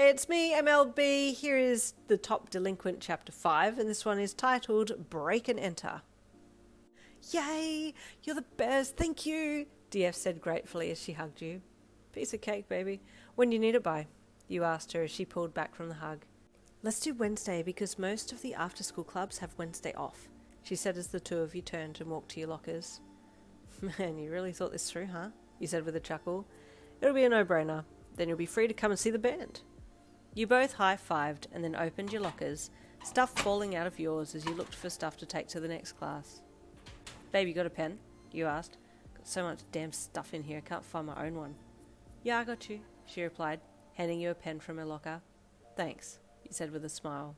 Hey, it's me, MLB. Here is the top Delinquent Chapter 5, and this one is titled Break and Enter. Yay! You're the best, thank you! DF said gratefully as she hugged you. Piece of cake, baby. When do you need it by? You asked her as she pulled back from the hug. Let's do Wednesday because most of the after-school clubs have Wednesday off, she said as the two of you turned and walked to your lockers. Man, you really thought this through, huh? You said with a chuckle. It'll be a no-brainer. Then you'll be free to come and see the band. You both high-fived and then opened your lockers, stuff falling out of yours as you looked for stuff to take to the next class. Babe, you got a pen? You asked. Got so much damn stuff in here, I can't find my own one. Yeah, I got you, she replied, handing you a pen from her locker. Thanks, you said with a smile.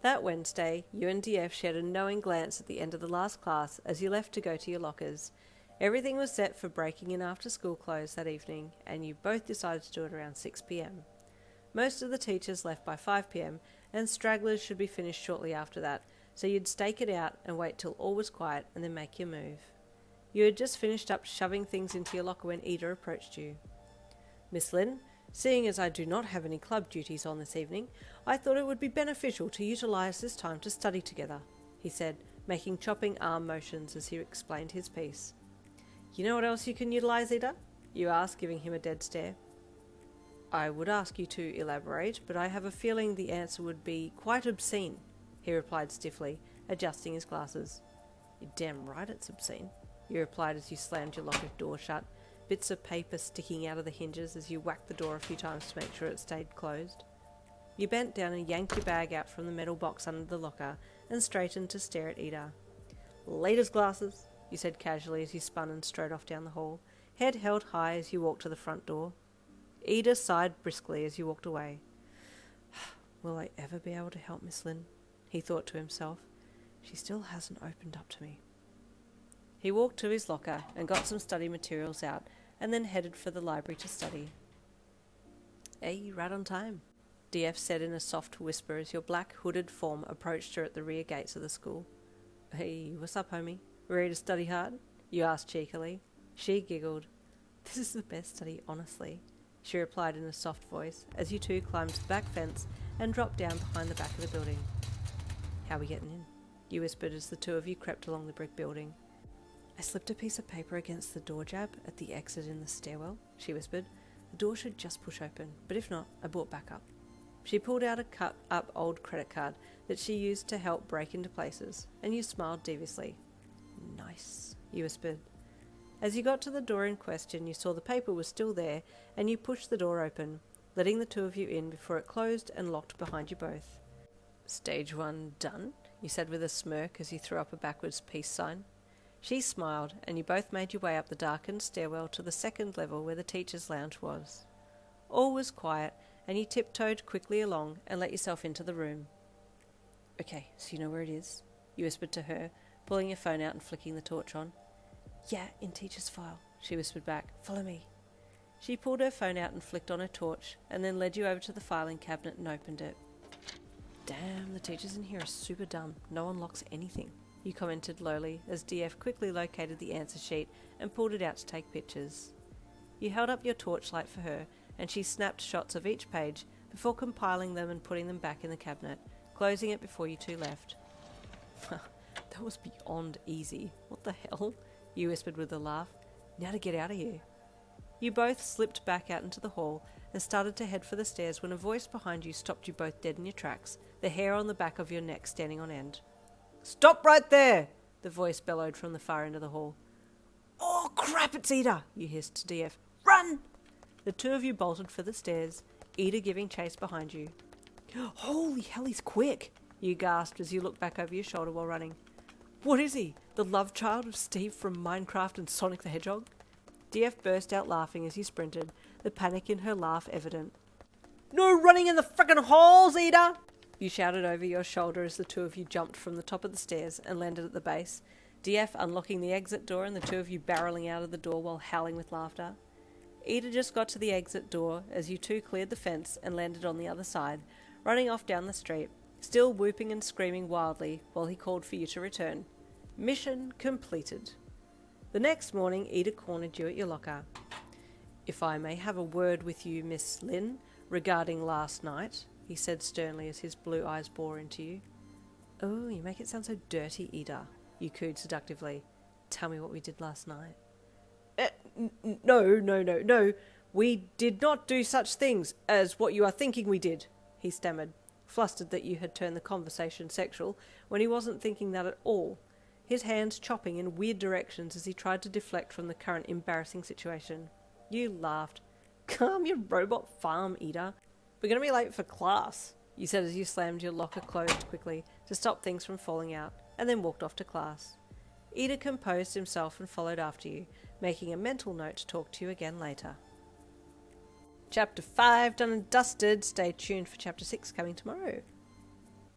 That Wednesday, you and DF shared a knowing glance at the end of the last class as you left to go to your lockers. Everything was set for breaking in after school clothes that evening, and you both decided to do it around 6 p.m. Most of the teachers left by 5 p.m, and stragglers should be finished shortly after that, so you'd stake it out and wait till all was quiet and then make your move. You had just finished up shoving things into your locker when Eder approached you. Miss Lynn, seeing as I do not have any club duties on this evening, I thought it would be beneficial to utilise this time to study together, he said, making chopping arm motions as he explained his piece. You know what else you can utilise, Eder? You asked, giving him a dead stare. I would ask you to elaborate, but I have a feeling the answer would be quite obscene, he replied stiffly, adjusting his glasses. You're damn right it's obscene, you replied as you slammed your locker door shut, bits of paper sticking out of the hinges as you whacked the door a few times to make sure it stayed closed. You bent down and yanked your bag out from the metal box under the locker and straightened to stare at Eder. Latest glasses, you said casually as you spun and strode off down the hall, head held high as you walked to the front door. Eder sighed briskly as you walked away. Will I ever be able to help Miss Lynn? He thought to himself. She still hasn't opened up to me. He walked to his locker and got some study materials out and then headed for the library to study. Hey, right on time, DF said in a soft whisper as your black hooded form approached her at the rear gates of the school. Hey, what's up, homie? Ready to study hard? You asked cheekily. She giggled. This is the best study, honestly, she replied in a soft voice as you two climbed the back fence and dropped down behind the back of the building. How are we getting in? You whispered as the two of you crept along the brick building. I slipped a piece of paper against the door jab at the exit in the stairwell, she whispered. The door should just push open, but if not, I brought back up. She pulled out a cut-up old credit card that she used to help break into places, and you smiled deviously. Nice, you whispered. As you got to the door in question, you saw the paper was still there, and you pushed the door open, letting the two of you in before it closed and locked behind you both. Stage 1 done, you said with a smirk as you threw up a backwards peace sign. She smiled, and you both made your way up the darkened stairwell to the second level where the teacher's lounge was. All was quiet, and you tiptoed quickly along and let yourself into the room. Okay, so you know where it is, you whispered to her, pulling your phone out and flicking the torch on. Yeah, in teacher's file, she whispered back. Follow me. She pulled her phone out and flicked on her torch, and then led you over to the filing cabinet and opened it. Damn, the teachers in here are super dumb. No one locks anything, you commented lowly as DF quickly located the answer sheet and pulled it out to take pictures. You held up your torchlight for her, and she snapped shots of each page before compiling them and putting them back in the cabinet, closing it before you two left. That was beyond easy. What the hell? You whispered with a laugh. Now to get out of here. You both slipped back out into the hall and started to head for the stairs when a voice behind you stopped you both dead in your tracks, the hair on the back of your neck standing on end. Stop right there! The voice bellowed from the far end of the hall. Oh crap, it's Eder! You hissed to DF. Run! The two of you bolted for the stairs, Eder giving chase behind you. Holy hell, he's quick! You gasped as you looked back over your shoulder while running. What is he? The love child of Steve from Minecraft and Sonic the Hedgehog? DF burst out laughing as you sprinted, the panic in her laugh evident. No running in the frickin' halls, Eder! You shouted over your shoulder as the two of you jumped from the top of the stairs and landed at the base, DF unlocking the exit door and the two of you barreling out of the door while howling with laughter. Eder just got to the exit door as you two cleared the fence and landed on the other side, running off down the street, still whooping and screaming wildly while he called for you to return. Mission completed. The next morning, Eder cornered you at your locker. If I may have a word with you, Miss Lynn, regarding last night, he said sternly as his blue eyes bore into you. Oh, you make it sound so dirty, Eder, you cooed seductively. Tell me what we did last night. No. We did not do such things as what you are thinking we did, he stammered, flustered that you had turned the conversation sexual when he wasn't thinking that at all, his hands chopping in weird directions as he tried to deflect from the current embarrassing situation. You laughed. Calm your robot farm, Eder. We're going to be late for class, you said as you slammed your locker closed quickly to stop things from falling out, and then walked off to class. Eder composed himself and followed after you, making a mental note to talk to you again later. Chapter 5 done and dusted. Stay tuned for Chapter 6 coming tomorrow.